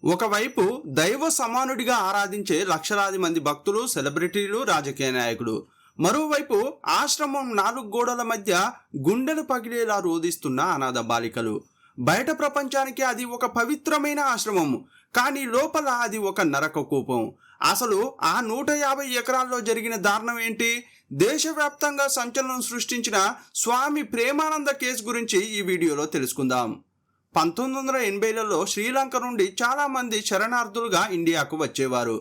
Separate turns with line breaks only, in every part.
ఒకవైపు దైవ సమానుడిగా ఆరాధించే లక్షలాది మంది భక్తులు, సెలబ్రిటీలు, రాజకీయ నాయకులు. మరోవైపు ఆశ్రమం నాలుగు గోడల మధ్య గుండెలు పగిలేలా రోధిస్తున్న అనాథ బాలికలు. బయట ప్రపంచానికి అది ఒక పవిత్రమైన ఆశ్రమం, కానీ లోపల అది ఒక నరక కూపం. అసలు ఆ 150 ఎకరాల్లో జరిగిన దారుణం ఏంటి? దేశవ్యాప్తంగా సంచలనం సృష్టించిన స్వామి ప్రేమానంద కేసు గురించి ఈ వీడియోలో తెలుసుకుందాం. 1980లలో శ్రీలంక నుండి చాలామంది శరణార్థులుగా ఇండియాకు వచ్చేవారు.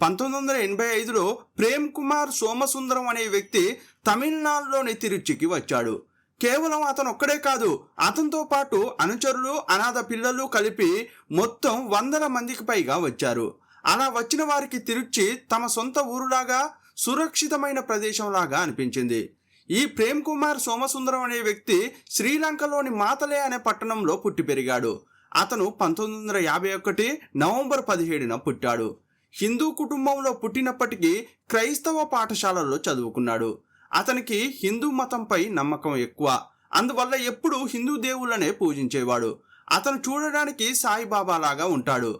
1985లో ప్రేమ్ కుమార్ సోమసుందరం అనే వ్యక్తి తమిళనాడులోని తిరుచికి వచ్చాడు. కేవలం అతను ఒక్కడే కాదు, అతనితో పాటు అనుచరులు, అనాథ పిల్లలు కలిపి మొత్తం 100 మందికి పైగా వచ్చారు. అలా వచ్చిన వారికి తిరుచి తమ సొంత ఊరులాగా, సురక్షితమైన ప్రదేశంలాగా అనిపించింది. ఈ ప్రేమ్ కుమార్ సోమసుందరం అనే వ్యక్తి శ్రీలంకలోని మాతలే అనే పట్టణంలో పుట్టి పెరిగాడు. అతను 1951 నవంబర్ 17న పుట్టాడు. హిందూ కుటుంబంలో పుట్టినప్పటికీ క్రైస్తవ పాఠశాలల్లో చదువుకున్నాడు. అతనికి హిందూ మతంపై నమ్మకం ఎక్కువ. అందువల్ల ఎప్పుడూ హిందూ దేవుళ్ళనే పూజించేవాడు. అతను చూడడానికి సాయిబాబా లాగా ఉంటాడు.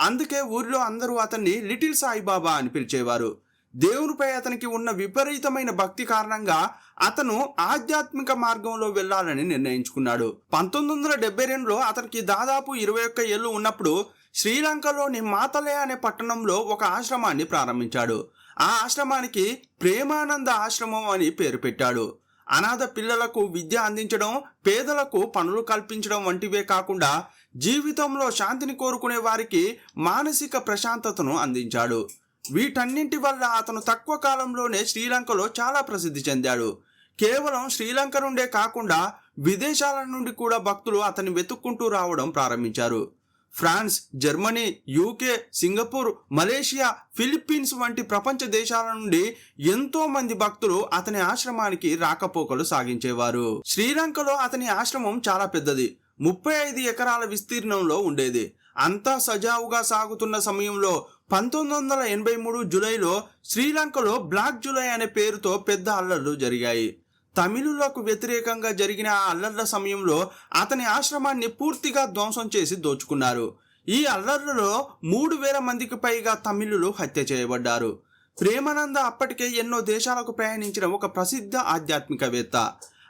అందుకే ఊరిలో అందరూ అతన్ని లిటిల్ సాయిబాబా అని పిలిచేవారు. దేవునిపై అతనికి ఉన్న విపరీతమైన భక్తి కారణంగా అతను ఆధ్యాత్మిక మార్గంలో వెళ్లాలని నిర్ణయించుకున్నాడు. 1972లో అతనికి దాదాపు 21 ఏళ్ళు ఉన్నప్పుడు శ్రీలంకలోని మాతలే అనే పట్టణంలో ఒక ఆశ్రమాన్ని ప్రారంభించాడు. ఆ ఆశ్రమానికి ప్రేమానంద ఆశ్రమం అని పేరు పెట్టాడు. అనాథ పిల్లలకు విద్య అందించడం, పేదలకు పనులు కల్పించడం వంటివే కాకుండా జీవితంలో శాంతిని కోరుకునే వారికి మానసిక ప్రశాంతతను అందించాడు. వీటన్నింటి వల్ల అతను తక్కువ కాలంలోనే శ్రీలంకలో చాలా ప్రసిద్ధి చెందాడు. కేవలం శ్రీలంక నుండే కాకుండా విదేశాల నుండి కూడా భక్తులు అతన్ని వెతుక్కుంటూ రావడం ప్రారంభించారు. France, Germany, UK, Singapore, Malaysia, Philippines వంటి ప్రపంచ దేశాల నుండి ఎంతో మంది భక్తులు అతని ఆశ్రమానికి రాకపోకలు సాగించేవారు. శ్రీలంకలో అతని ఆశ్రమం చాలా పెద్దది, 35 ఎకరాల విస్తీర్ణంలో ఉండేది. అంతా సజావుగా సాగుతున్న సమయంలో 1983 జూలైలో శ్రీలంకలో బ్లాక్ జూలై అనే పేరుతో పెద్ద అల్లర్లు జరిగాయి. తమిళులకు వ్యతిరేకంగా జరిగిన ఆ అల్లర్ల సమయంలో అతని ఆశ్రమాన్ని పూర్తిగా ధ్వంసం చేసి దోచుకున్నారు. ఈ అల్లర్లలో 3000 మందికి పైగా తమిళులు హత్య చేయబడ్డారు. ప్రేమానంద అప్పటికే ఎన్నో దేశాలకు ప్రయాణించిన ఒక ప్రసిద్ధ ఆధ్యాత్మికవేత్త.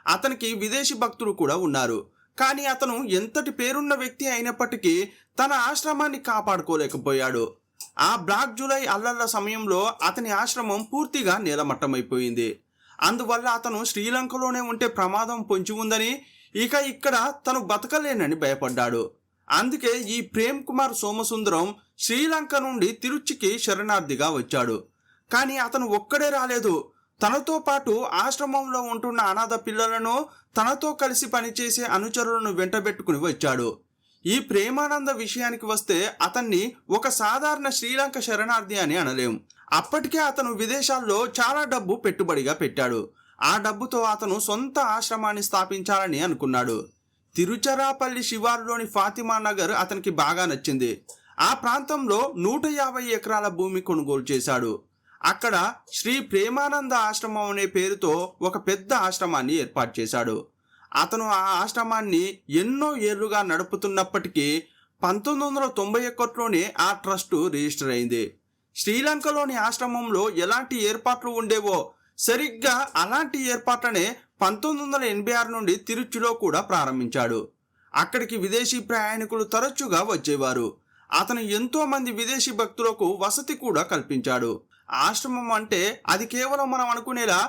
అతనికి విదేశీ భక్తులు కూడా ఉన్నారు. కానీ అతను ఎంతటి పేరున్న వ్యక్తి అయినప్పటికీ తన ఆశ్రమాన్ని కాపాడుకోలేకపోయాడు. ఆ బ్లాక్ జూలై అల్లర్ల సమయంలో అతని ఆశ్రమం పూర్తిగా నేలమట్టమైపోయింది. అందువల్ల అతను శ్రీలంకలోనే ఉంటే ప్రమాదం పొంచి ఉందని, ఇక ఇక్కడ తను బతకలేనని భయపడ్డాడు. అందుకే ఈ ప్రేమ్ కుమార్ సోమసుందరం శ్రీలంక నుండి తిరుచికి శరణార్థిగా వచ్చాడు. కానీ అతను ఒక్కడే రాలేదు. తనతో పాటు ఆశ్రమంలో ఉంటున్న అనాథ పిల్లలను, తనతో కలిసి పనిచేసే అనుచరులను వెంటబెట్టుకుని వచ్చాడు. ఈ ప్రేమానంద విషయానికి వస్తే అతన్ని ఒక సాధారణ శ్రీలంక శరణార్థి అని అనలేం. అప్పటికే అతను విదేశాల్లో చాలా డబ్బు పెట్టుబడిగా పెట్టాడు. ఆ డబ్బుతో అతను సొంత ఆశ్రమాన్ని స్థాపించాలని అనుకున్నాడు. తిరుచరాపల్లి శివారులోని ఫాతిమా నగర్ అతనికి బాగా నచ్చింది. ఆ ప్రాంతంలో 150 ఎకరాల భూమి కొనుగోలు చేశాడు. అక్కడ శ్రీ ప్రేమానంద ఆశ్రమం అనే పేరుతో ఒక పెద్ద ఆశ్రమాన్ని ఏర్పాటు చేశాడు. అతను ఆ ఆశ్రమాన్ని ఎన్నో ఏళ్లుగా నడుపుతున్నప్పటికీ 1991లోనే ఆ ట్రస్టు రిజిస్టర్ అయింది. శ్రీలంకలోని ఆశ్రమంలో ఎలాంటి ఏర్పాట్లు ఉండేవో సరిగ్గా అలాంటి ఏర్పాట్లనే 1986 నుండి తిరుచిలో కూడా ప్రారంభించాడు. అక్కడికి విదేశీ ప్రయాణికులు తరచుగా వచ్చేవారు. అతను ఎంతో మంది విదేశీ భక్తులకు వసతి కూడా కల్పించాడు. ఆశ్రమం అంటే అది కేవలం మనం అనుకునేలా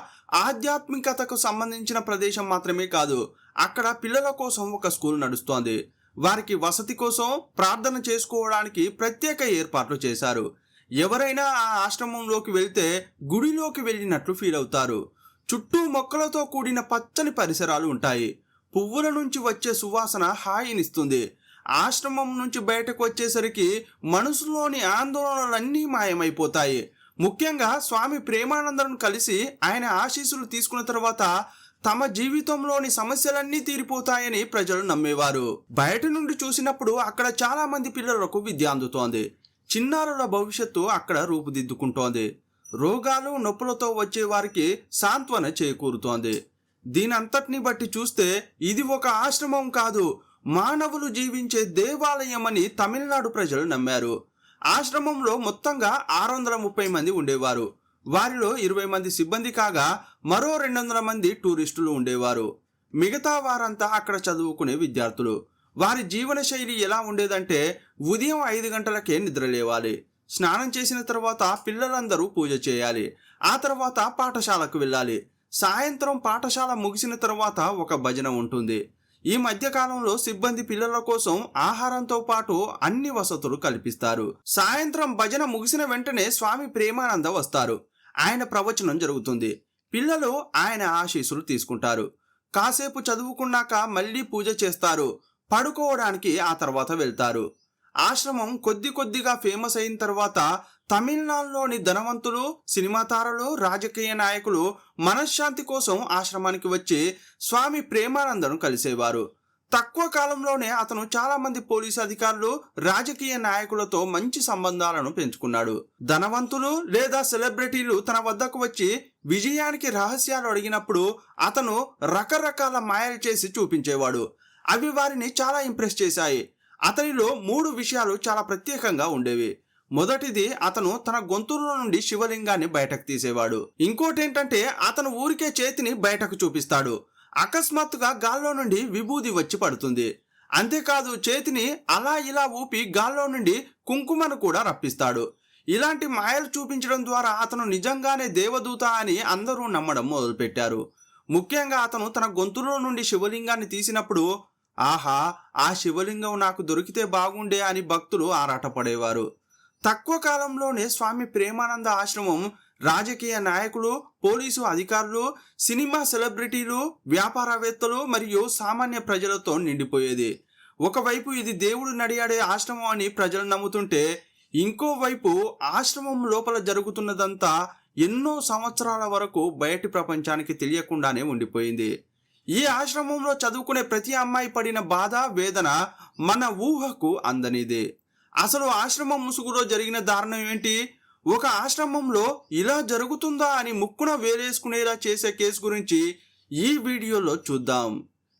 ఆధ్యాత్మికతకు సంబంధించిన ప్రదేశం మాత్రమే కాదు. అక్కడ పిల్లల కోసం ఒక స్కూల్ నడుస్తోంది. వారికి వసతి కోసం, ప్రార్థన చేసుకోవడానికి ప్రత్యేక ఏర్పాట్లు చేశారు. ఎవరైనా ఆ ఆశ్రమంలోకి వెళ్తే గుడిలోకి వెళ్ళినట్లు ఫీల్ అవుతారు. చుట్టూ మొక్కలతో కూడిన పచ్చని పరిసరాలు ఉంటాయి. పువ్వుల నుంచి వచ్చే సువాసన హాయినిస్తుంది. ఆశ్రమం నుంచి బయటకు వచ్చేసరికి మనసులోని ఆందోళనలన్నీ మాయమైపోతాయి. ముఖ్యంగా స్వామి ప్రేమానందను కలిసి ఆయన ఆశీస్సులు తీసుకున్న తర్వాత తమ జీవితంలోని సమస్యలన్నీ తీరిపోతాయని ప్రజలు నమ్మేవారు. బయట నుండి చూసినప్పుడు అక్కడ చాలా మంది పిల్లలకు విద్య అందుతోంది. చిన్నారుల భవిష్యత్తు అక్కడ రూపుదిద్దుకుంటోంది. రోగాలు, నొప్పులతో వచ్చే వారికి సాంత్వన చేకూరుతోంది. దీనంతటిని బట్టి చూస్తే ఇది ఒక ఆశ్రమం కాదు, మానవులు జీవించే దేవాలయమని తమిళనాడు ప్రజలు నమ్మారు. ఆశ్రమంలో మొత్తంగా 630 మంది ఉండేవారు. వారిలో 20 మంది సిబ్బంది కాగా మరో 200 మంది టూరిస్టులు ఉండేవారు. మిగతా వారంతా అక్కడ చదువుకునే విద్యార్థులు. వారి జీవన శైలి ఎలా ఉండేదంటే ఉదయం 5 గంటలకే నిద్రలేవాలి. స్నానం చేసిన తర్వాత పిల్లలందరూ పూజ చేయాలి. ఆ తర్వాత పాఠశాలకు వెళ్ళాలి. సాయంత్రం పాఠశాల ముగిసిన తర్వాత ఒక భజన ఉంటుంది. ఈ మధ్యకాలంలో సిబ్బంది పిల్లల కోసం ఆహారంతో పాటు అన్ని వసతులు కల్పిస్తారు. సాయంత్రం భజన ముగిసిన వెంటనే స్వామి ప్రేమానంద వస్తారు. ఆయన ప్రవచనం జరుగుతుంది. పిల్లలు ఆయన ఆశీస్సులు తీసుకుంటారు. కాసేపు చదువుకున్నాక మళ్ళీ పూజ చేస్తారు. పడుకోవడానికి ఆ తర్వాత వెళ్తారు. ఆశ్రమం కొద్ది కొద్దిగా ఫేమస్ అయిన తర్వాత తమిళనాడులోని ధనవంతులు, సినిమా తారలు, రాజకీయ నాయకులు మనశ్శాంతి కోసం ఆశ్రమానికి వచ్చి స్వామి ప్రేమానందను కలిసేవారు. తక్కువ కాలంలోనే అతను చాలా మంది పోలీసు అధికారులు, రాజకీయ నాయకులతో మంచి సంబంధాలను పెంచుకున్నాడు. ధనవంతులు లేదా సెలబ్రిటీలు తన వద్దకు వచ్చి విజయానికి రహస్యాలు అడిగినప్పుడు అతను రకరకాల మాయలు చేసి చూపించేవాడు. అవి వారిని చాలా ఇంప్రెస్ చేశాయి. అతనిలో 3 విషయాలు చాలా ప్రత్యేకంగా ఉండేవి. మొదటిది, అతను తన గొంతులో నుండి శివలింగాన్ని బయటకు తీసేవాడు. ఇంకోటేంటంటే అతను ఊరికే చేతిని బయటకు చూపిస్తాడు. అకస్మాత్తుగా గాల్లో నుండి విభూది వచ్చి పడుతుంది. అంతేకాదు, చేతిని అలా ఇలా ఊపి గాల్లో నుండి కుంకుమను కూడా రప్పిస్తాడు. ఇలాంటి మాయలు చూపించడం ద్వారా అతను నిజంగానే దేవదూత అని అందరూ నమ్మడం మొదలుపెట్టారు. ముఖ్యంగా అతను తన గొంతులో నుండి శివలింగాన్ని తీసినప్పుడు ఆహా, ఆ శివలింగం నాకు దొరికితే బాగుండే అని భక్తులు ఆరాటపడేవారు. తక్కువ కాలంలోనే స్వామి ప్రేమానంద ఆశ్రమం రాజకీయ నాయకులు, పోలీసు అధికారులు, సినిమా సెలబ్రిటీలు, వ్యాపారవేత్తలు మరియు సామాన్య ప్రజలతో నిండిపోయేది. ఒకవైపు ఇది దేవుడు నడియాడే ఆశ్రమం అని ప్రజలు నమ్ముతుంటే, ఇంకోవైపు ఆశ్రమం లోపల జరుగుతున్నదంతా ఎన్నో సంవత్సరాల వరకు బయటి ప్రపంచానికి తెలియకుండానే ఉండిపోయింది. ఈ ఆశ్రమంలో చదువుకునే ప్రతి అమ్మాయి పడిన బాధ, వేదన మన ఊహకు అందనిదే. అసలు ఆశ్రమం ముసుగులో జరిగిన దారుణం ఏంటి? ఒక ఆశ్రమంలో ఇలా జరుగుతుందా అని ముక్కున వేలేసుకునేలా చేసే కేసు గురించి ఈ వీడియోలో చూద్దాం.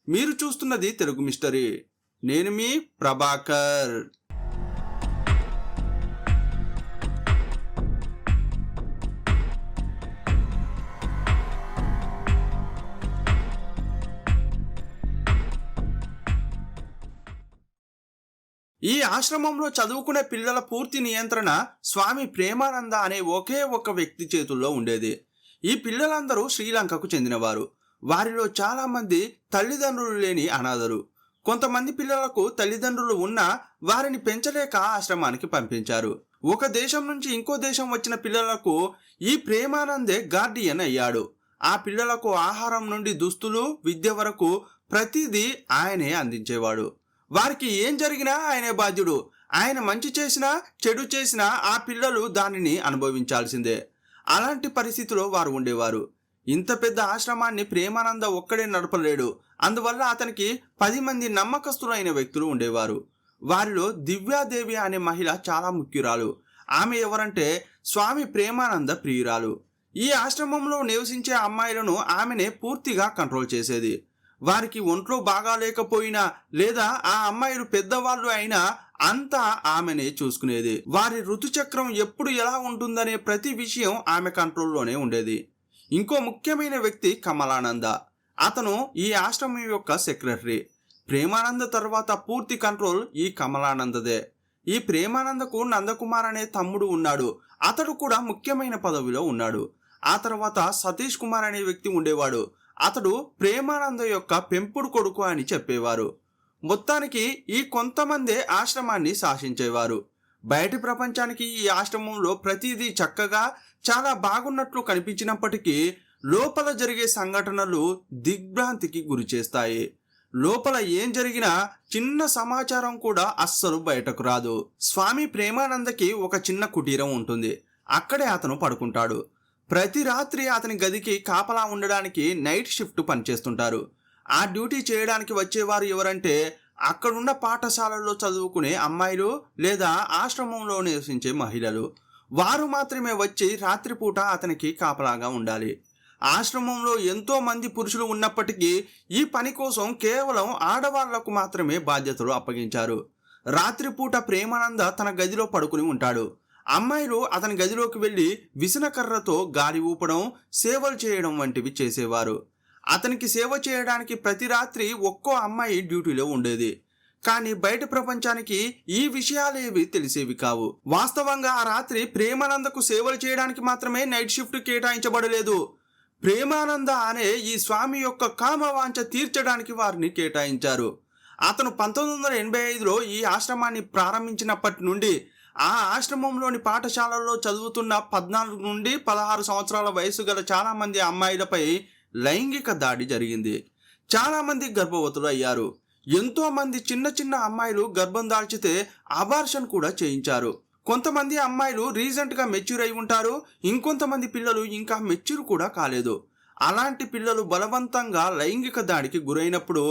మీరు చూస్తున్నది తెలుగు మిస్టరీ. నేను మీ ప్రభాకర్. ఈ ఆశ్రమంలో చదువుకునే పిల్లల పూర్తి నియంత్రణ స్వామి ప్రేమానంద అనే ఒకే ఒక వ్యక్తి చేతుల్లో ఉండేది. ఈ పిల్లలందరూ శ్రీలంకకు చెందినవారు. వారిలో చాలా మంది తల్లిదండ్రులు లేని అనాథలు. కొంతమంది పిల్లలకు తల్లిదండ్రులు ఉన్నా వారిని పెంచలేక ఆశ్రమానికి పంపించారు. ఒక దేశం నుంచి ఇంకో దేశం వచ్చిన పిల్లలకు ఈ ప్రేమానందే గార్డియన్ అయ్యాడు. ఆ పిల్లలకు ఆహారం నుండి దుస్తులు, విద్య వరకు ప్రతిదీ ఆయనే అందించేవాడు. వారికి ఏం జరిగినా ఆయనే బాధ్యుడు. ఆయన మంచి చేసినా చెడు చేసినా ఆ పిల్లలు దానిని అనుభవించాల్సిందే. అలాంటి పరిస్థితిలో వారు ఉండేవారు. ఇంత పెద్ద ఆశ్రమాన్ని ప్రేమానంద ఒక్కడే నడపలేడు. అందువల్ల అతనికి 10 మంది నమ్మకస్తులైన వ్యక్తులు ఉండేవారు. వారిలో దివ్యాదేవి అనే మహిళ చాలా ముఖ్యురాలు. ఆమె ఎవరంటే స్వామి ప్రేమానంద ప్రియురాలు. ఈ ఆశ్రమంలో నివసించే అమ్మాయిలను ఆమెనే పూర్తిగా కంట్రోల్ చేసేది. వారికి ఒంట్లో బాగాలేకపోయినా లేదా ఆ అమ్మాయిలు పెద్దవాళ్ళు అయినా అంతా ఆమెనే చూసుకునేది. వారి ఋతుచక్రం ఎప్పుడు ఎలా ఉంటుందనే ప్రతి విషయం ఆమె కంట్రోల్లోనే ఉండేది. ఇంకో ముఖ్యమైన వ్యక్తి కమలానంద. అతను ఈ ఆశ్రమం యొక్క సెక్రటరీ. ప్రేమానంద తర్వాత పూర్తి కంట్రోల్ ఈ కమలానందదే. ఈ ప్రేమానందకు నందకుమార్ అనే తమ్ముడు ఉన్నాడు. అతడు కూడా ముఖ్యమైన పదవిలో ఉన్నాడు. ఆ తర్వాత సతీష్ కుమార్ అనే వ్యక్తి ఉండేవాడు. అతడు ప్రేమానంద యొక్క పెంపుడు కొడుకు అని చెప్పేవారు. మొత్తానికి ఈ కొంతమందే ఆశ్రమాన్ని శాసించేవారు. బయటి ప్రపంచానికి ఈ ఆశ్రమంలో ప్రతిదీ చక్కగా చాలా బాగున్నట్లు కనిపించినప్పటికీ లోపల జరిగే సంఘటనలు దిగ్భ్రాంతికి గురి చేస్తాయి. లోపల ఏం జరిగినా చిన్న సమాచారం కూడా అస్సలు బయటకు రాదు. స్వామి ప్రేమానందకి ఒక చిన్న కుటీరం ఉంటుంది. అక్కడే అతను పడుకుంటాడు. ప్రతి రాత్రి అతని గదికి కాపలా ఉండడానికి నైట్ షిఫ్ట్ పనిచేస్తుంటారు. ఆ డ్యూటీ చేయడానికి వచ్చేవారు ఎవరంటే అక్కడున్న పాఠశాలల్లో చదువుకునే అమ్మాయిలు లేదా ఆశ్రమంలో నివసించే మహిళలు. వారు మాత్రమే వచ్చి రాత్రిపూట అతనికి కాపలాగా ఉండాలి. ఆశ్రమంలో ఎంతో మంది పురుషులు ఉన్నప్పటికీ ఈ పని కోసం కేవలం ఆడవాళ్లకు మాత్రమే బాధ్యతలు అప్పగించారు. రాత్రిపూట ప్రేమానంద తన గదిలో పడుకుని ఉంటాడు. అమ్మాయిలు అతని గదిలోకి వెళ్లి విసనకర్రతో గాలి ఊపడం, సేవలు చేయడం వంటివి చేసేవారు. అతనికి సేవ చేయడానికి ప్రతి రాత్రి ఒక్కో అమ్మాయి డ్యూటీలో ఉండేది. కానీ బయట ప్రపంచానికి ఈ విషయాలేవి తెలిసేవి కావు. వాస్తవంగా ఆ రాత్రి ప్రేమానందకు సేవలు చేయడానికి మాత్రమే నైట్ షిఫ్ట్ కేటాయించబడలేదు. ప్రేమానంద అనే ఈ స్వామి యొక్క కామవాంఛ తీర్చడానికి వారిని కేటాయించారు. అతను 1985లో ఈ ఆశ్రమాన్ని ప్రారంభించినప్పటి నుండి ఆ ఆశ్రమంలోని పాఠశాలలో చదువుతున్న 14 నుండి 16 సంవత్సరాల వయసు గల చాలా మంది అమ్మాయిలపై లైంగిక దాడి జరిగింది. చాలా మంది గర్భవతులు అయ్యారు. ఎంతో మంది చిన్న చిన్న అమ్మాయిలు గర్భం దాల్చితే అబార్షన్ కూడా చేయించారు. కొంతమంది అమ్మాయిలు రీసెంట్గా మెచ్యూర్ అయి ఉంటారు. ఇంకొంతమంది పిల్లలు ఇంకా మెచ్యూర్ కూడా కాలేదు. అలాంటి పిల్లలు బలవంతంగా లైంగిక దాడికి గురైనప్పుడు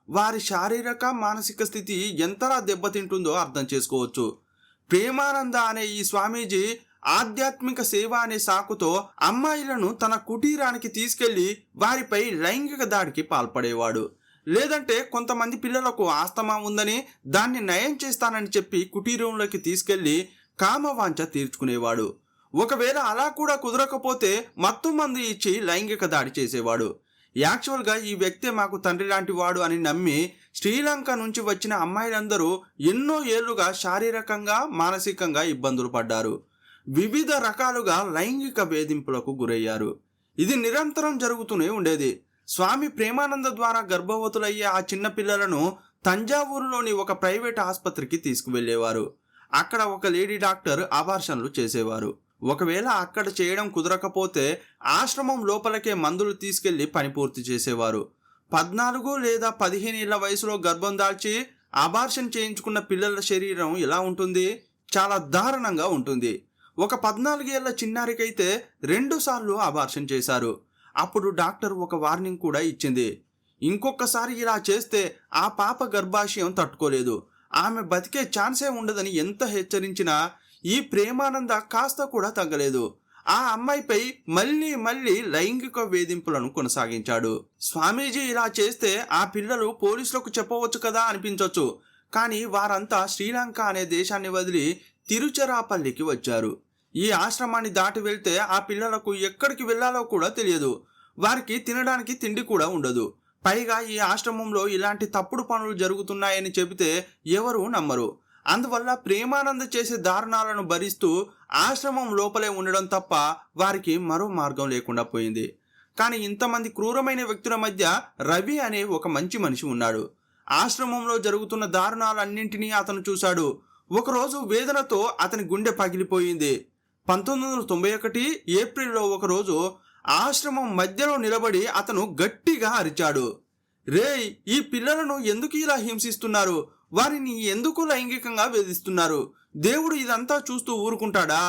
వారి శారీరక మానసిక స్థితి ఎంతలా దెబ్బతింటుందో అర్థం చేసుకోవచ్చు. ప్రేమానంద అనే ఈ స్వామీజీ ఆధ్యాత్మిక సేవ అనే సాకుతో అమ్మాయిలను తన కుటీరానికి తీసుకెళ్లి వారిపై లైంగిక దాడికి పాల్పడేవాడు. లేదంటే కొంతమంది పిల్లలకు ఆస్తమా ఉందని దాన్ని నయం చేస్తానని చెప్పి కుటీరంలోకి తీసుకెళ్లి కామవాంఛ తీర్చుకునేవాడు. ఒకవేళ అలా కూడా కుదరకపోతే మత్తు మందు ఇచ్చి లైంగిక దాడి చేసేవాడు. యాక్చువల్గా ఈ వ్యక్తే మాకు తండ్రి లాంటి వాడు అని నమ్మి శ్రీలంక నుంచి వచ్చిన అమ్మాయిలందరూ ఎన్నో ఏళ్లుగా శారీరకంగా మానసికంగా ఇబ్బందులు పడ్డారు. వివిధ రకాలుగా లైంగిక వేధింపులకు గురయ్యారు. ఇది నిరంతరం జరుగుతూనే ఉండేది. స్వామి ప్రేమానంద ద్వారా గర్భవతులయ్యే ఆ చిన్న పిల్లలను తంజావూరులోని ఒక ప్రైవేట్ ఆసుపత్రికి తీసుకువెళ్లేవారు. అక్కడ ఒక లేడీ డాక్టర్ అబార్షన్లు చేసేవారు. ఒకవేళ అక్కడ చేయడం కుదరకపోతే ఆశ్రమం లోపలకే మందులు తీసుకెళ్లి పని పూర్తి చేసేవారు. 14 లేదా 15 ఏళ్ల వయసులో గర్భం దాల్చి అబార్షన్ చేయించుకున్న పిల్లల శరీరం ఎలా ఉంటుంది? చాలా దారుణంగా ఉంటుంది. ఒక 14 ఏళ్ల చిన్నారికైతే 2 సార్లు అబార్షన్ చేశారు. అప్పుడు డాక్టర్ ఒక వార్నింగ్ కూడా ఇచ్చింది. ఇంకొకసారి ఇలా చేస్తే ఆ పాప గర్భాశయం తట్టుకోలేదు, ఆమె బతికే ఛాన్సే ఉండదని ఎంత హెచ్చరించినా ఈ ప్రేమానంద కాస్త కూడా తగ్గలేదు. ఆ అమ్మాయిపై మళ్ళీ లైంగిక వేధింపులను కొనసాగించాడు. స్వామీజీ ఇలా చేస్తే ఆ పిల్లలు పోలీసులకు చెప్పవచ్చు కదా అనిపించవచ్చు. కానీ వారంతా శ్రీలంక అనే దేశాన్ని వదిలి తిరుచిరాపల్లికి వచ్చారు. ఈ ఆశ్రమాన్ని దాటి వెళ్తే ఆ పిల్లలకు ఎక్కడికి వెళ్లాలో కూడా తెలియదు. వారికి తినడానికి తిండి కూడా ఉండదు. పైగా ఈ ఆశ్రమంలో ఇలాంటి తప్పుడు పనులు జరుగుతున్నాయని చెబితే ఎవరూ నమ్మరు. అందువల్ల ప్రేమానంద చేసే దారుణాలను భరిస్తూ ఆశ్రమం లోపలే ఉండడం తప్ప వారికి మరో మార్గం లేకుండా పోయింది. కానీ ఇంతమంది క్రూరమైన వ్యక్తుల మధ్య రవి అనే ఒక మంచి మనిషి ఉన్నాడు. ఆశ్రమంలో జరుగుతున్న దారుణాలన్నింటినీ అతను చూశాడు. ఒకరోజు వేదనతో అతని గుండె పగిలిపోయింది. 1991 ఏప్రిల్లో ఒకరోజు ఆశ్రమం మధ్యలో నిలబడి అతను గట్టిగా అరిచాడు, రేయ్, ఈ పిల్లలను ఎందుకు ఇలా హింసిస్తున్నారు? వారిని ఎందుకు లైంగికంగా వేధిస్తున్నారు? దేవుడు ఇదంతా చూస్తూ ఊరుకుంటాడా?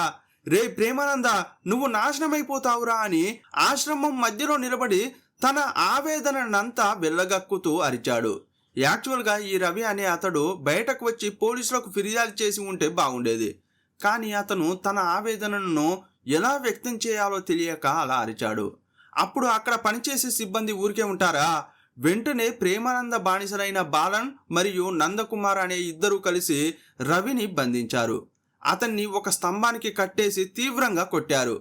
రే ప్రేమానంద, నువ్వు నాశనమైపోతావురా అని ఆశ్రమం మధ్యలో నిలబడి తన ఆవేదనంతా వెళ్ళగక్కుతూ అరిచాడు. యాక్చువల్గా ఈ రవి అనే అతడు బయటకు వచ్చి పోలీసులకు ఫిర్యాదు చేసి ఉంటే బాగుండేది. కానీ అతను తన ఆవేదనను ఎలా వ్యక్తం చేయాలో తెలియక అలా అరిచాడు. అప్పుడు అక్కడ పనిచేసే సిబ్బంది ఊరికే ఉంటారా? వెంటనే ప్రేమానంద బానిసలైన బాలన్ మరియు నందకుమార్ అనే ఇద్దరు కలిసి రవిని బంధించారు. అతన్ని ఒక స్తంభానికి కట్టేసి తీవ్రంగా కొట్టారు.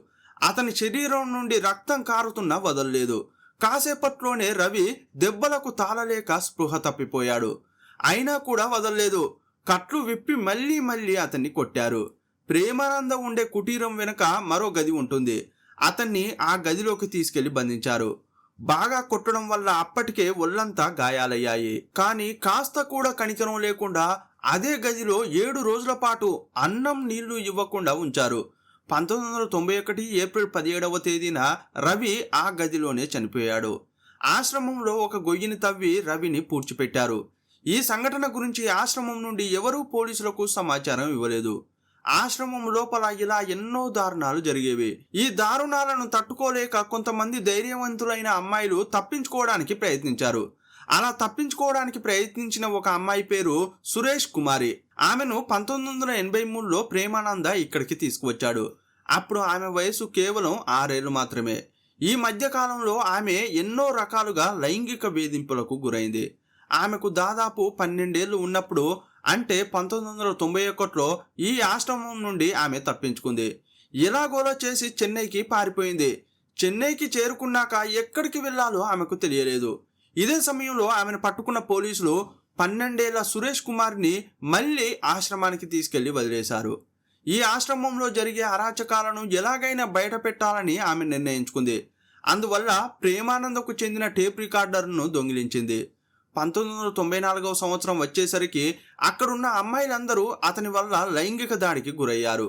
అతని శరీరం నుండి రక్తం కారుతున్నా వదలలేదు. కాసేపట్లోనే రవి దెబ్బలకు తాళలేక స్పృహ తప్పిపోయాడు. అయినా కూడా వదలలేదు. కట్లు విప్పి మళ్ళీ అతన్ని కొట్టారు. ప్రేమానంద ఉండే కుటీరం వెనుక మరో గది ఉంటుంది. అతన్ని ఆ గదిలోకి తీసుకెళ్లి బంధించారు. బాగా కొట్టడం వల్ల అప్పటికే ఒళ్ళంతా గాయాలయ్యాయి. కానీ కాస్త కూడా కనికరం లేకుండా అదే గదిలో 7 రోజుల పాటు అన్నం నీళ్లు ఇవ్వకుండా ఉంచారు. 1991 ఏప్రిల్ 17వ తేదీన రవి ఆ గదిలోనే చనిపోయాడు. ఆశ్రమంలో ఒక గొయ్యిని తవ్వి రవిని పూడ్చిపెట్టారు. ఈ సంఘటన గురించి ఆశ్రమం నుండి ఎవరూ పోలీసులకు సమాచారం ఇవ్వలేదు. ఆశ్రమం లోపల ఇలా ఎన్నో దారుణాలు జరిగేవి. ఈ దారుణాలను తట్టుకోలేక కొంతమంది ధైర్యవంతులైన అమ్మాయిలు తప్పించుకోవడానికి ప్రయత్నించారు. అలా తప్పించుకోవడానికి ప్రయత్నించిన ఒక అమ్మాయి పేరు సురేష్ కుమారి. ఆమెను 1983లో ప్రేమానంద ఇక్కడికి తీసుకువచ్చాడు. అప్పుడు ఆమె వయసు కేవలం 6 ఏళ్లు మాత్రమే. ఈ మధ్య కాలంలో ఆమె ఎన్నో రకాలుగా లైంగిక వేధింపులకు గురైంది. ఆమెకు దాదాపు 12 ఏళ్లు ఉన్నప్పుడు, అంటే 1991లో ఈ ఆశ్రమం నుండి ఆమె తప్పించుకుంది. ఎలాగోలా చేసి చెన్నైకి పారిపోయింది. చెన్నైకి చేరుకున్నాక ఎక్కడికి వెళ్లాలో ఆమెకు తెలియలేదు. ఇదే సమయంలో ఆమెను పట్టుకున్న పోలీసులు 12 ఏళ్ల సురేష్ కుమార్ని మళ్ళీ ఆశ్రమానికి తీసుకెళ్లి వదిలేశారు. ఈ ఆశ్రమంలో జరిగే అరాచకాలను ఎలాగైనా బయట పెట్టాలని ఆమె నిర్ణయించుకుంది. అందువల్ల ప్రేమానందకు చెందిన టేప్ రికార్డర్ను దొంగిలించింది. 1994వ సంవత్సరం వచ్చేసరికి అక్కడున్న అమ్మాయిలందరూ అతని వల్ల లైంగిక దాడికి గురయ్యారు.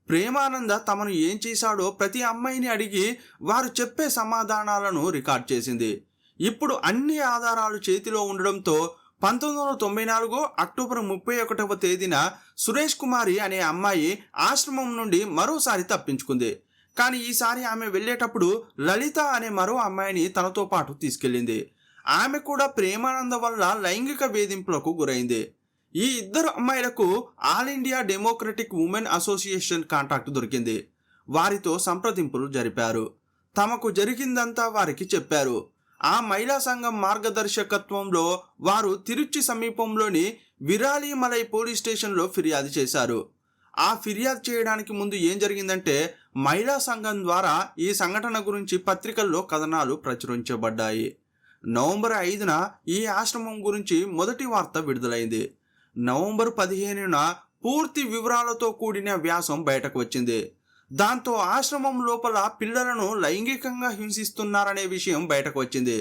ప్రేమానంద తమను ఏం చేశాడో ప్రతి అమ్మాయిని అడిగి వారు చెప్పే సమాధానాలను రికార్డ్ చేసింది. ఇప్పుడు అన్ని ఆధారాలు చేతిలో ఉండడంతో 1994 అక్టోబర్ 31వ తేదీన సురేష్ కుమారి అనే అమ్మాయి ఆశ్రమం నుండి మరోసారి తప్పించుకుంది. కానీ ఈసారి ఆమె వెళ్ళేటప్పుడు లలిత అనే మరో అమ్మాయిని తనతో పాటు తీసుకెళ్ళింది. ఆమె కూడా ప్రేమానంద వల్ల లైంగిక వేధింపులకు గురైంది. ఈ ఇద్దరు అమ్మాయిలకు all India democratic women association contact దొరికింది. వారితో సంప్రదింపులు జరిపారు. తమకు జరిగిందంతా వారికి చెప్పారు. ఆ మహిళా సంఘం మార్గదర్శకత్వంలో వారు తిరుచి సమీపంలోని విరాలిమలై పోలీస్ స్టేషన్లో ఫిర్యాదు చేశారు. ఆ ఫిర్యాదు చేయడానికి ముందు ఏం జరిగిందంటే, మహిళా సంఘం ద్వారా ఈ సంఘటన గురించి పత్రికల్లో కథనాలు ప్రచురించబడ్డాయి. నవంబర్ 5న ఈ ఆశ్రమం గురించి మొదటి వార్త విడుదలైంది. నవంబర్ 15న పూర్తి వివరాలతో కూడిన వ్యాసం బయటకు వచ్చింది. దాంతో ఆశ్రమం లోపల పిల్లలను లైంగికంగా హింసిస్తున్నారనే విషయం బయటకు వచ్చింది.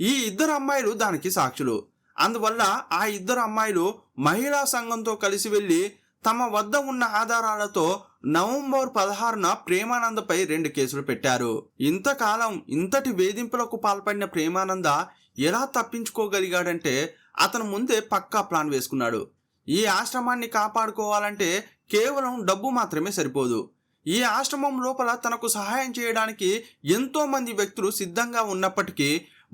ఈ ఇద్దరు అమ్మాయిలు దానికి సాక్షులు. అందువల్ల ఆ ఇద్దరు అమ్మాయిలు మహిళా సంఘంతో కలిసి వెళ్ళి తమ వద్ద ఉన్న ఆధారాలతో నవంబర్ 16న ప్రేమానందపై 2 కేసులు పెట్టారు. ఇంతకాలం ఇంతటి వేధింపులకు పాల్పడిన ప్రేమానంద ఎలా తప్పించుకోగలిగాడంటే, అతను ముందే పక్కా ప్లాన్ వేసుకున్నాడు. ఈ ఆశ్రమాన్ని కాపాడుకోవాలంటే కేవలం డబ్బు మాత్రమే సరిపోదు. ఈ ఆశ్రమం లోపల తనకు సహాయం చేయడానికి ఎంతో మంది వ్యక్తులు సిద్ధంగా ఉన్నప్పటికీ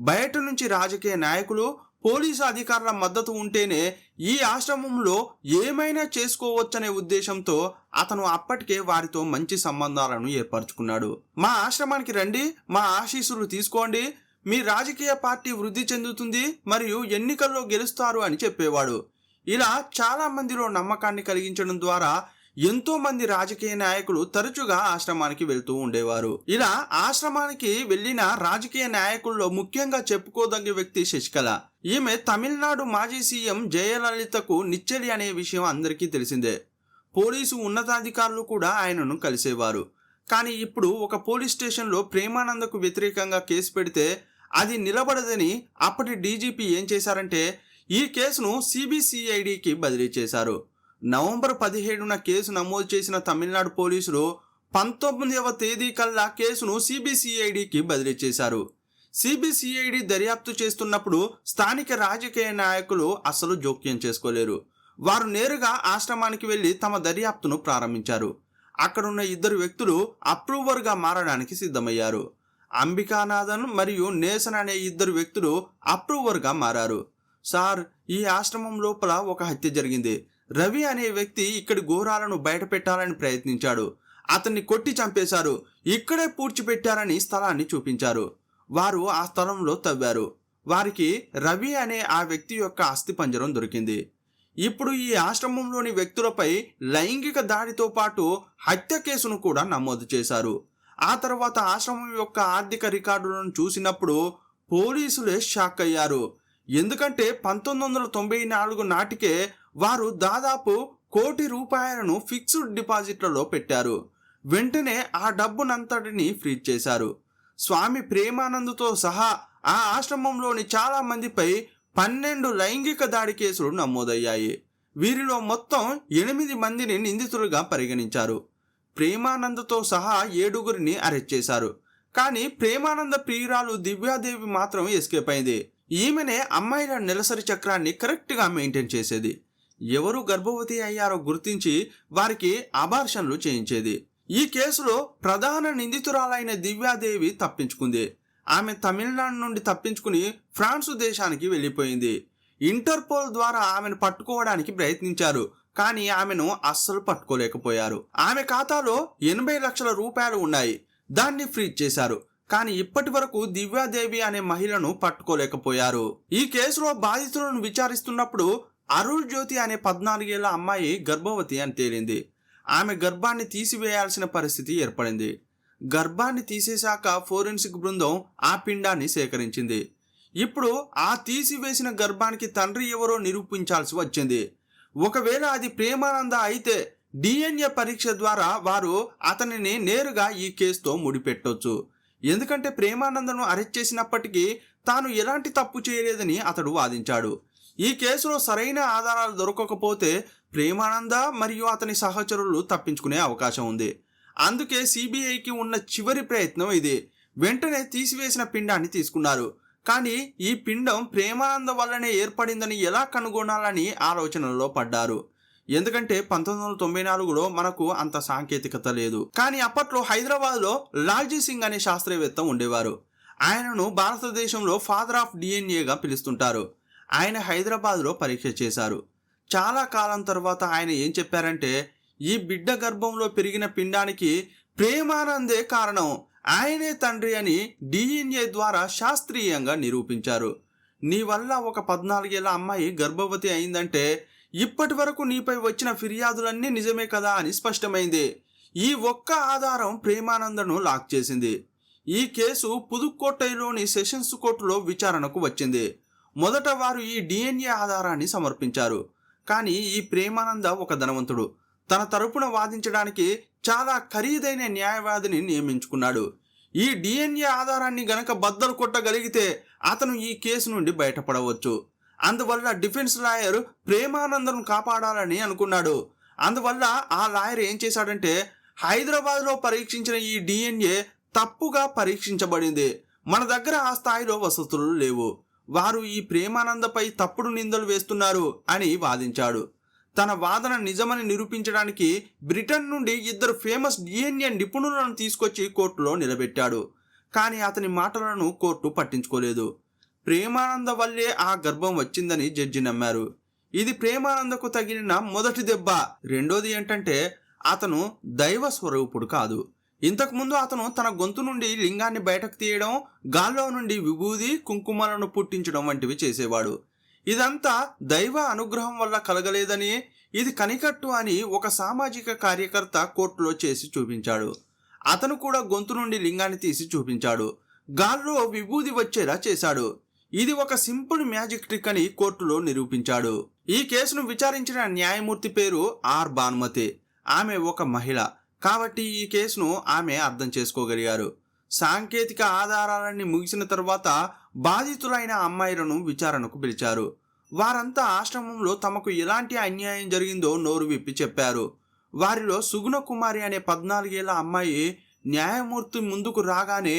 బయట నుంచి రాజకీయ నాయకులు, పోలీసు అధికారుల మద్దతు ఉంటేనే ఈ ఆశ్రమంలో ఏమైనా చేసుకోవచ్చనే ఉద్దేశంతో అతను అప్పటికే వారితో మంచి సంబంధాలను ఏర్పరచుకున్నాడు. మా ఆశ్రమానికి రండి, మా ఆశీస్సులు తీసుకోండి, మీ రాజకీయ పార్టీ వృద్ధి చెందుతుంది మరియు ఎన్నికల్లో గెలుస్తారు అని చెప్పేవాడు. ఇలా చాలా మందిలో నమ్మకాన్ని కలిగించడం ద్వారా ఎంతో మంది రాజకీయ నాయకులు తరచుగా ఆశ్రమానికి వెళ్తూ ఉండేవారు. ఇలా ఆశ్రమానికి వెళ్లిన రాజకీయ నాయకుల్లో ముఖ్యంగా చెప్పుకోదగ్గ వ్యక్తి శశికళ. ఈమె తమిళనాడు మాజీ సీఎం జయలలితకు నిచ్చెలి అనే విషయం అందరికీ తెలిసిందే. పోలీసు ఉన్నతాధికారులు కూడా ఆయనను కలిసేవారు. కానీ ఇప్పుడు ఒక పోలీస్ స్టేషన్లో ప్రేమానందకు వ్యతిరేకంగా కేసు పెడితే అది నిలబడదని అప్పటి డీజీపీ ఏం చేశారంటే, ఈ కేసును సిబిసిఐడికి బదిలీ చేశారు. నవంబర్ 17న కేసు నమోదు చేసిన తమిళనాడు పోలీసులు 19వ తేదీ కల్లా కేసును సిబిసిఐడికి బదిలీ చేశారు. సిబిసిఐడి దర్యాప్తు చేస్తున్నప్పుడు స్థానిక రాజకీయ నాయకులు అస్సలు జోక్యం చేసుకోలేరు. వారు నేరుగా ఆశ్రమానికి వెళ్లి తమ దర్యాప్తును ప్రారంభించారు. అక్కడున్న ఇద్దరు వ్యక్తులు అప్రూవర్గా మారడానికి సిద్ధమయ్యారు. అంబికానాథన్ మరియు నేసన్ అనే ఇద్దరు వ్యక్తులు అప్రూవర్గా మారారు. సార్, ఈ ఆశ్రమం లోపల ఒక హత్య జరిగింది. రవి అనే వ్యక్తి ఇక్కడి ఘోరాలను బయట పెట్టాలని ప్రయత్నించాడు. అతన్ని కొట్టి చంపేశారు. ఇక్కడే పూడ్చిపెట్టారని స్థలాన్ని చూపించారు. వారు ఆ స్థలంలో తవ్వారు. వారికి రవి అనే ఆ వ్యక్తి యొక్క అస్థిపంజరం దొరికింది. ఇప్పుడు ఈ ఆశ్రమంలోని వ్యక్తులపై లైంగిక దాడితో పాటు హత్య కేసును కూడా నమోదు చేశారు. ఆ తర్వాత ఆశ్రమం యొక్క ఆర్థిక రికార్డులను చూసినప్పుడు పోలీసులే షాక్ అయ్యారు. ఎందుకంటే 1994 నాటికే వారు దాదాపు ₹1,00,00,000 ఫిక్స్డ్ డిపాజిట్లలో పెట్టారు. వెంటనే ఆ డబ్బునంతటిని ఫ్రీజ్ చేశారు. స్వామి ప్రేమానందతో సహా ఆ ఆశ్రమంలోని చాలా మందిపై 12 లైంగిక దాడి కేసులు నమోదయ్యాయి. వీరిలో మొత్తం 8 మందిని నిందితులుగా పరిగణించారు. ప్రేమానందతో సహా 7గురిని అరెస్ట్ చేశారు. కానీ ప్రేమానంద ప్రియురాలు దివ్యాదేవి మాత్రం ఎస్కేప్ అయింది. ఈమెనే అమ్మాయిల నెలసరి చక్రాన్ని కరెక్ట్గా మెయింటైన్ చేసేది. ఎవరు గర్భవతి అయ్యారో గుర్తించి వారికి అబార్షన్లు చేయించేది. ఈ కేసులో ప్రధాన నిందితురాలైన దివ్యాదేవి తప్పించుకుంది. ఆమె తమిళనాడు నుండి తప్పించుకుని ఫ్రాన్సు దేశానికి వెళ్ళిపోయింది. ఇంటర్పోల్ ద్వారా ఆమెను పట్టుకోవడానికి ప్రయత్నించారు. కానీ ఆమెను అస్సలు పట్టుకోలేకపోయారు. ఆమె ఖాతాలో 80 లక్షల రూపాయలు ఉన్నాయి. దాన్ని ఫ్రీజ్ చేశారు. కానీ ఇప్పటి వరకు దివ్యాదేవి అనే మహిళను పట్టుకోలేకపోయారు. ఈ కేసులో బాధితులను విచారిస్తున్నప్పుడు అరుళ్ జ్యోతి అనే 14 ఏళ్ల అమ్మాయి గర్భవతి అని తేలింది. ఆమె గర్భాన్ని తీసివేయాల్సిన పరిస్థితి ఏర్పడింది. గర్భాన్ని తీసేశాక ఫోరెన్సిక్ బృందం ఆ పిండాన్ని సేకరించింది. ఇప్పుడు ఆ తీసివేసిన గర్భానికి తండ్రి ఎవరో నిరూపించాల్సి వచ్చింది. ఒకవేళ అది ప్రేమానంద అయితే DNA పరీక్ష ద్వారా వారు అతనిని నేరుగా ఈ కేసుతో ముడిపెట్టొచ్చు. ఎందుకంటే ప్రేమానందను అరెస్ట్ చేసినప్పటికీ తాను ఎలాంటి తప్పు చేయలేదని అతడు వాదించాడు. ఈ కేసులో సరైన ఆధారాలు దొరకకపోతే ప్రేమానంద మరియు అతని సహచరులు తప్పించుకునే అవకాశం ఉంది. అందుకే సిబిఐకి ఉన్న చివరి ప్రయత్నం ఇది. వెంటనే తీసివేసిన పిండాన్ని తీసుకున్నారు. కానీ ఈ పిండం ప్రేమానంద వల్లనే ఏర్పడిందని ఎలా కనుగొనాలని ఆలోచనలో పడ్డారు. ఎందుకంటే 1994లో మనకు అంత సాంకేతికత లేదు. కానీ అప్పట్లో హైదరాబాద్లో లాల్జీ సింగ్ అనే శాస్త్రవేత్త ఉండేవారు. ఆయనను భారతదేశంలో ఫాదర్ ఆఫ్ DNAగా పిలుస్తుంటారు. ఆయన హైదరాబాద్లో పరీక్ష చేశారు. చాలా కాలం తర్వాత ఆయన ఏం చెప్పారంటే, ఈ బిడ్డ గర్భంలో పెరిగిన పిండానికి ప్రేమానందే కారణం, ఆయనే తండ్రి అని DNA ద్వారా శాస్త్రీయంగా నిరూపించారు. నీ వల్ల ఒక 14 ఏళ్ల అమ్మాయి గర్భవతి అయిందంటే ఇప్పటి వరకు నీపై వచ్చిన ఫిర్యాదులన్నీ నిజమే కదా అని స్పష్టమైంది. ఈ ఒక్క ఆధారం ప్రేమానందను లాక్ చేసింది. ఈ కేసు పుదుక్కోటైలోని సెషన్స్ కోర్టులో విచారణకు వచ్చింది. మొదట వారు ఈ DNA ఆధారాన్ని సమర్పించారు. కానీ ఈ ప్రేమానంద ఒక ధనవంతుడు. తన తరపున వాదించడానికి చాలా ఖరీదైన న్యాయవాదిని నియమించుకున్నాడు. ఈ DNA ఆధారాన్ని గనక బద్దలు కొట్టగలిగితే అతను ఈ కేసు నుండి బయటపడవచ్చు. అందువల్ల డిఫెన్స్ లాయర్ ప్రేమానందను కాపాడాలని అనుకున్నాడు. అందువల్ల ఆ లాయర్ ఏం చేశాడంటే, హైదరాబాద్లో పరీక్షించిన ఈ DNA తప్పుగా పరీక్షించబడింది, మన దగ్గర ఆ స్థాయిలో వసతులు లేవు, వారు ఈ ప్రేమానందపై తప్పుడు నిందలు వేస్తున్నారు అని వాదించాడు. తన వాదన నిజమని నిరూపించడానికి బ్రిటన్ నుండి 2 ఫేమస్ DNA నిపుణులను తీసుకొచ్చి కోర్టులో నిలబెట్టాడు. కానీ అతని మాటలను కోర్టు పట్టించుకోలేదు. ప్రేమానంద వల్లే ఆ గర్భం వచ్చిందని జడ్జి నమ్మారు. ఇది ప్రేమానందకు తగిలిన మొదటి దెబ్బ. రెండోది ఏంటంటే, అతను దైవ స్వరూపుడు కాదు. ఇంతకుముందు అతను తన గొంతు నుండి లింగాన్ని బయటకు తీయడం, గాల్లో నుండి విభూది కుంకుమలను పుట్టించడం వంటివి చేసేవాడు. ఇదంతా దైవ అనుగ్రహం వల్ల కలగలేదని, ఇది కనికట్టు అని ఒక సామాజిక కార్యకర్త కోర్టులో చేసి చూపించాడు. అతను కూడా గొంతు నుండి లింగాన్ని తీసి చూపించాడు, గాల్లో విభూది వచ్చేలా చేశాడు. ఇది ఒక సింపుల్ మ్యాజిక్ ట్రిక్ అని కోర్టులో నిరూపించాడు. ఈ కేసును విచారించిన న్యాయమూర్తి పేరు ఆర్ భానుమతి. ఆమె ఒక మహిళ కాబట్టి ఈ కేసును ఆమె అర్థం చేసుకోగలిగారు. సాంకేతిక ఆధారాలన్నీ ముగిసిన తర్వాత బాధితులైన అమ్మాయిలను విచారణకు పిలిచారు. వారంతా ఆశ్రమంలో తమకు ఎలాంటి అన్యాయం జరిగిందో నోరు విప్పి చెప్పారు. వారిలో సుగుణ కుమారి అనే 14 ఏళ్ల అమ్మాయి న్యాయమూర్తి ముందుకు రాగానే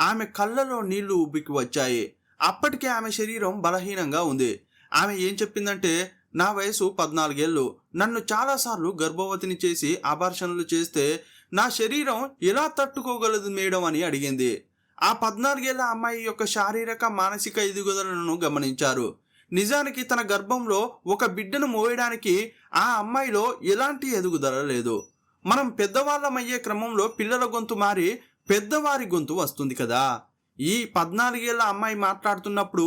ఆమె కళ్ళలో నీళ్లు ఉబ్బికి వచ్చాయి. అప్పటికే ఆమె శరీరం బలహీనంగా ఉంది. ఆమె ఏం చెప్పిందంటే, నా వయసు 14 ఏళ్ళు, నన్ను చాలాసార్లు గర్భవతిని చేసి అబార్షన్లు చేస్తే నా శరీరం ఎలా తట్టుకోగలదు మేడం అని అడిగింది. ఆ 14 ఏళ్ల అమ్మాయి యొక్క శారీరక మానసిక ఎదుగుదలను గమనించారు. నిజానికి తన గర్భంలో ఒక బిడ్డను మోయడానికి ఆ అమ్మాయిలో ఎలాంటి ఎదుగుదల లేదు. మనం పెద్దవాళ్ళమయ్యే క్రమంలో పిల్లల గొంతు మారి పెద్దవారి గొంతు వస్తుంది కదా. ఈ 14 ఏళ్ల అమ్మాయి మాట్లాడుతున్నప్పుడు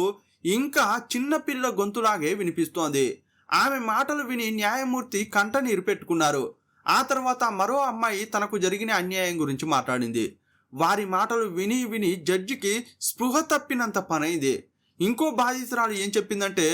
ఇంకా చిన్నపిల్ల గొంతులాగే వినిపిస్తోంది. ఆమె మాటలు విని న్యాయమూర్తి కంటనీరు పెట్టుకున్నారు. ఆ తర్వాత మరో అమ్మాయి తనకు జరిగిన అన్యాయం గురించి మాట్లాడింది. వారి మాటలు విని విని జడ్జికి స్పృహ తప్పినంత పనైంది. ఇంకో బాధితురాలు ఏం చెప్పిందంటే,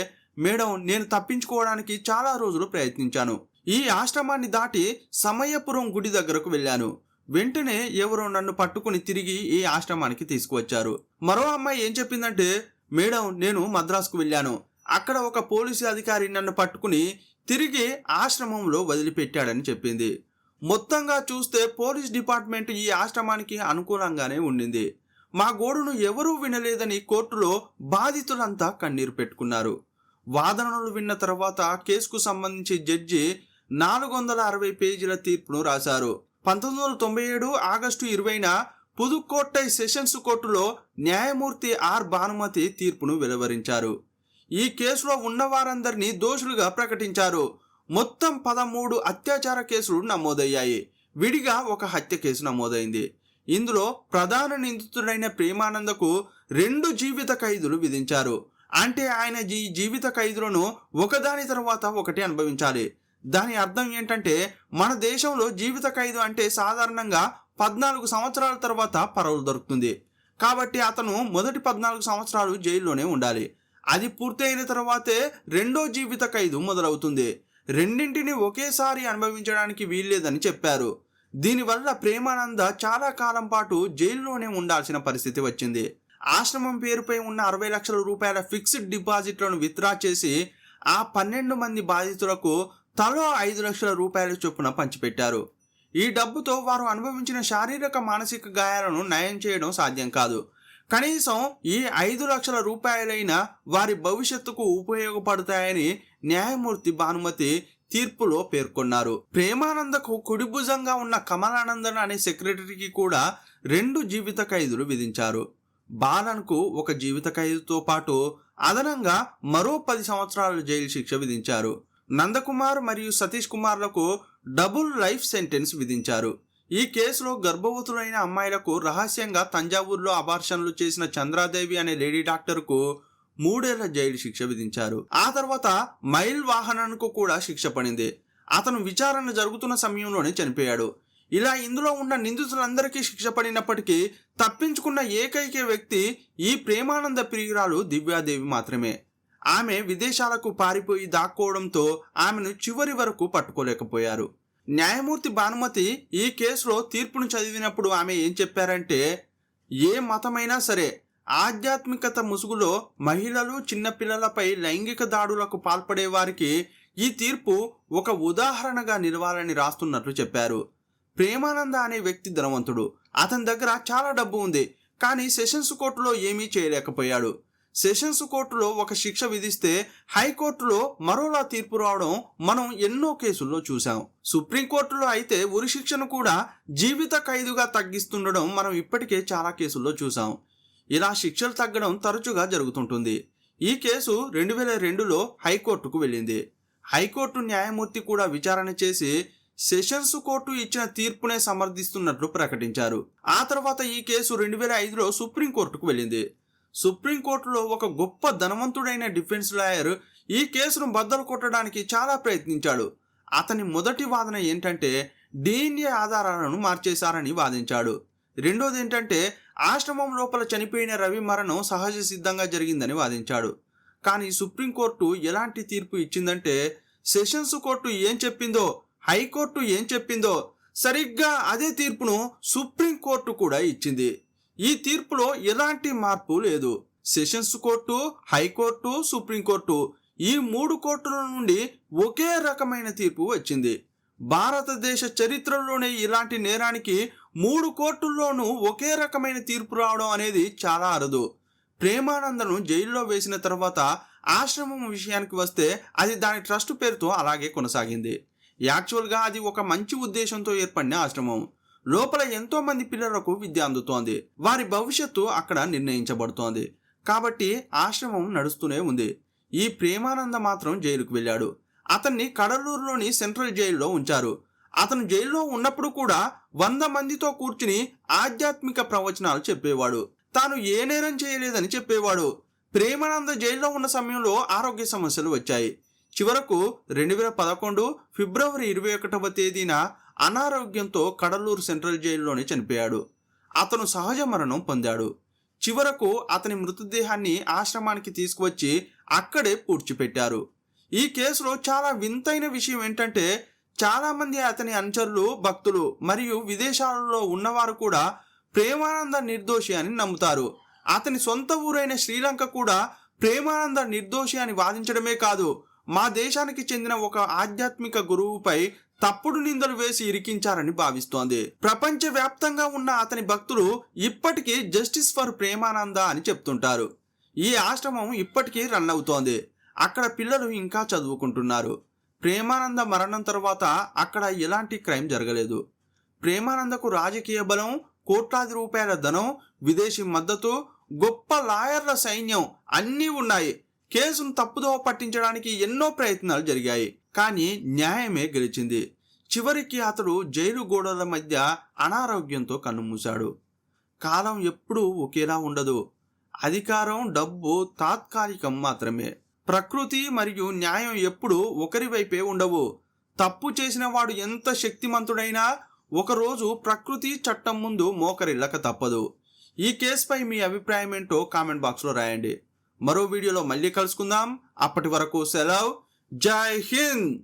మేడం, నేను తప్పించుకోవడానికి చాలా రోజులు ప్రయత్నించాను. ఈ ఆశ్రమాన్ని దాటి సమయపురం గుడి దగ్గరకు వెళ్ళాను. వెంటనే ఎవరో నన్ను పట్టుకుని తిరిగి ఈ ఆశ్రమానికి తీసుకువచ్చారు. మరో అమ్మాయి ఏం చెప్పిందంటే, మేడం, నేను మద్రాసుకు వెళ్ళాను. అక్కడ ఒక పోలీసు అధికారి నన్ను పట్టుకుని తిరిగి ఆశ్రమంలో వదిలిపెట్టాడని చెప్పింది. మొత్తంగా చూస్తే పోలీస్ డిపార్ట్మెంట్ ఈ ఆశ్రమానికి అనుకూలంగానే ఉండింది. మా గోడును ఎవరూ వినలేదని కోర్టులో బాధితులంతా కన్నీరు పెట్టుకున్నారు. వాదనలు విన్న తర్వాత కేసుకు సంబంధించి జడ్జి 460 పేజీల తీర్పును రాశారు. 1997 ఆగస్టు 20న పుదుక్కోట్టై సెషన్స్ కోర్టులో న్యాయమూర్తి ఆర్ భానుమతి తీర్పును వెలువరించారు. ఈ కేసులో ఉన్న వారందరినీ దోషులుగా ప్రకటించారు. మొత్తం 13 అత్యాచార కేసులు నమోదయ్యాయి. విడిగా ఒక హత్య కేసు నమోదైంది. ఇందులో ప్రధాన నిందితుడైన ప్రేమానందకు 2 జీవిత ఖైదులు విధించారు. అంటే ఆయన జీవిత ఖైదులను ఒకదాని తర్వాత ఒకటి అనుభవించాలి. దాని అర్థం ఏంటంటే మన దేశంలో జీవిత ఖైదు అంటే సాధారణంగా 14 సంవత్సరాల తర్వాత పరోల్ దొరుకుతుంది. కాబట్టి అతను మొదటి 14 సంవత్సరాలు జైల్లోనే ఉండాలి. అది పూర్తయిన తర్వాతే రెండో జీవిత ఖైదు మొదలవుతుంది. రెండింటిని ఒకేసారి అనుభవించడానికి వీల్లేదని చెప్పారు. దీనివల్ల ప్రేమానంద చాలా కాలం పాటు జైల్లోనే ఉండాల్సిన పరిస్థితి వచ్చింది. ఆశ్రమం పేరుపై ఉన్న 60 లక్షల రూపాయల ఫిక్స్డ్ డిపాజిట్లను విత్డ్రా చేసి ఆ 12 మంది బాధితులకు తలో 5 లక్షల రూపాయల చొప్పున పంచిపెట్టారు. ఈ డబ్బుతో వారు అనుభవించిన శారీరక మానసిక గాయాలను నయం చేయడం సాధ్యం కాదు. కనీసం ఈ 5 లక్షల రూపాయలైనా వారి భవిష్యత్తుకు ఉపయోగపడతాయని న్యాయమూర్తి భానుమతి తీర్పులో పేర్కొన్నారు. ప్రేమానందకు కుడిభుజంగా ఉన్న కమలానందన్ అనే సెక్రటరీకి కూడా 2 జీవిత ఖైదులు విధించారు. బాలన్కు 1 జీవిత ఖైదుతో పాటు అదనంగా మరో 10 సంవత్సరాల జైలు శిక్ష విధించారు. నందకుమార్ మరియు సతీష్ కుమార్లకు డబుల్ లైఫ్ సెంటెన్స్ విధించారు. ఈ కేసులో గర్భవతులైన అమ్మాయిలకు రహస్యంగా తంజావూరులో అబార్షన్లు చేసిన చంద్రాదేవి అనే లేడీ డాక్టర్కు 3 ఏళ్ల జైలు శిక్ష విధించారు. ఆ తర్వాత మైల్ వాహనన్కు కూడా శిక్ష పడింది. అతను విచారణ జరుగుతున్న సమయంలోనే చనిపోయాడు. ఇలా ఇందులో ఉన్న నిందితులందరికీ శిక్ష పడినప్పటికీ తప్పించుకున్న ఏకైక వ్యక్తి ఈ ప్రేమానంద ప్రియురాలు దివ్యాదేవి మాత్రమే. ఆమె విదేశాలకు పారిపోయి దాక్కోవడంతో ఆమెను చివరి వరకు పట్టుకోలేకపోయారు. న్యాయమూర్తి భానుమతి ఈ కేసులో తీర్పును చదివినప్పుడు ఆమె ఏం చెప్పారంటే, ఏ మతమైనా సరే ఆధ్యాత్మికత ముసుగులో మహిళలు చిన్నపిల్లలపై లైంగిక దాడులకు పాల్పడే వారికి ఈ తీర్పు ఒక ఉదాహరణగా నిలవాలని రాస్తున్నట్లు చెప్పారు. ప్రేమానంద అనే వ్యక్తి ధనవంతుడు. అతని దగ్గర చాలా డబ్బు ఉంది. కానీ సెషన్స్ కోర్టులో ఏమీ చేయలేకపోయాడు. సెషన్స్ కోర్టులో ఒక శిక్ష విధిస్తే హైకోర్టులో మరోలా తీర్పు రావడం మనం ఎన్నో కేసుల్లో చూసాం. సుప్రీంకోర్టులో అయితే ఉరిశిక్షను కూడా జీవిత ఖైదుగా తగ్గిస్తుండడం మనం ఇప్పటికే చాలా కేసుల్లో చూసాం. ఇలా శిక్షలు తగ్గడం తరచుగా జరుగుతుంటుంది. ఈ కేసు 2002లో హైకోర్టుకు వెళ్ళింది. హైకోర్టు న్యాయమూర్తి కూడా విచారణ చేసి సెషన్స్ కోర్టు ఇచ్చిన తీర్పునే సమర్థిస్తున్నట్లు ప్రకటించారు. ఆ తర్వాత ఈ కేసు 2005లో సుప్రీంకోర్టుకు వెళ్ళింది. సుప్రీంకోర్టులో ఒక గొప్ప ధనవంతుడైన డిఫెన్స్ లాయర్ ఈ కేసును బద్దలు కొట్టడానికి చాలా ప్రయత్నించాడు. అతని మొదటి వాదన ఏంటంటే DNA ఆధారాలను మార్చేశారని వాదించాడు. రెండోది ఏంటంటే ఆశ్రమం లోపల చనిపోయిన రవి మరణం సహజ సిద్ధంగా జరిగిందని వాదించాడు. కానీ సుప్రీంకోర్టు ఎలాంటి తీర్పు ఇచ్చిందంటే సెషన్స్ కోర్టు ఏం చెప్పిందో హైకోర్టు ఏం చెప్పిందో సరిగ్గా అదే తీర్పును సుప్రీంకోర్టు కూడా ఇచ్చింది. ఈ తీర్పులో ఎలాంటి మార్పు లేదు. సెషన్స్ కోర్టు, హైకోర్టు, సుప్రీంకోర్టు ఈ 3 కోర్టుల నుండి ఒకే రకమైన తీర్పు వచ్చింది. భారతదేశ చరిత్రలోనే ఇలాంటి నేరానికి 3 కోర్టుల్లోనూ ఒకే రకమైన తీర్పు రావడం అనేది చాలా అరుదు. ప్రేమానందను జైల్లో వేసిన తర్వాత ఆశ్రమం విషయానికి వస్తే అది దాని ట్రస్ట్ పేరుతో అలాగే కొనసాగింది. యాక్చువల్గా అది ఒక మంచి ఉద్దేశంతో ఏర్పడిన ఆశ్రమం. లోపల ఎంతో మంది పిల్లలకు విద్య అందుతోంది. వారి భవిష్యత్తు అక్కడ నిర్ణయించబడుతోంది. కాబట్టి ఆశ్రమం నడుస్తూనే ఉంది. ఈ ప్రేమానంద మాత్రం జైలుకు వెళ్ళాడు. అతన్ని కడలూరులోని సెంట్రల్ జైల్లో ఉంచారు. అతను జైల్లో ఉన్నప్పుడు కూడా 100 మందితో కూర్చుని ఆధ్యాత్మిక ప్రవచనాలు చెప్పేవాడు. తాను ఏ నేరం చేయలేదని చెప్పేవాడు. ప్రేమానంద జైల్లో ఉన్న సమయంలో ఆరోగ్య సమస్యలు వచ్చాయి. చివరకు 2011 ఫిబ్రవరి 21వ తేదీన అనారోగ్యంతో కడలూరు సెంట్రల్ జైల్లోనే చనిపోయాడు. అతను సహజ మరణం పొందాడు. చివరకు అతని మృతదేహాన్ని ఆశ్రమానికి తీసుకువచ్చి అక్కడే పూడ్చిపెట్టారు. ఈ కేసులో చాలా వింతైన విషయం ఏంటంటే చాలామంది అతని అనుచరులు, భక్తులు మరియు విదేశాలలో ఉన్నవారు కూడా ప్రేమానంద నిర్దోషి అని నమ్ముతారు. అతని సొంత ఊరైన శ్రీలంక కూడా ప్రేమానంద నిర్దోషి అని వాదించడమే కాదు, మా దేశానికి చెందిన ఒక ఆధ్యాత్మిక గురువుపై తప్పుడు నిందలు వేసి ఇరికించారని భావిస్తోంది. ప్రపంచవ్యాప్తంగా ఉన్న అతని భక్తులు ఇప్పటికీ జస్టిస్ ఫర్ ప్రేమానంద అని చెప్తుంటారు. ఈ ఆశ్రమం ఇప్పటికీ రన్ అవుతోంది. అక్కడ పిల్లలు ఇంకా చదువుకుంటున్నారు. ప్రేమానంద మరణం తర్వాత అక్కడ ఎలాంటి క్రైమ్ జరగలేదు. ప్రేమానందకు రాజకీయ బలం, కోట్లాది రూపాయల ధనం, విదేశీ మద్దతు, గొప్ప లాయర్ల సైన్యం అన్నీ ఉన్నాయి. కేసును తప్పుదోవ పట్టించడానికి ఎన్నో ప్రయత్నాలు జరిగాయి. కానీ న్యాయమే గెలిచింది. చివరికి అతడు జైలు గోడల మధ్య అనారోగ్యంతో కన్నుమూశాడు. కాలం ఎప్పుడూ ఒకేలా ఉండదు. అధికారం, డబ్బు తాత్కాలికం మాత్రమే. ప్రకృతి మరియు న్యాయం ఎప్పుడూ ఒకరి వైపే ఉండవు. తప్పు చేసిన వాడు ఎంత శక్తిమంతుడైనా ఒకరోజు ప్రకృతి చట్టం ముందు మోకరిల్లక తప్పదు. ఈ కేసుపై మీ అభిప్రాయం ఏంటో కామెంట్ బాక్స్లో రాయండి. మరో వీడియోలో మళ్ళీ కలుసుకుందాం. అప్పటి వరకు సెలవు. జై హింద్.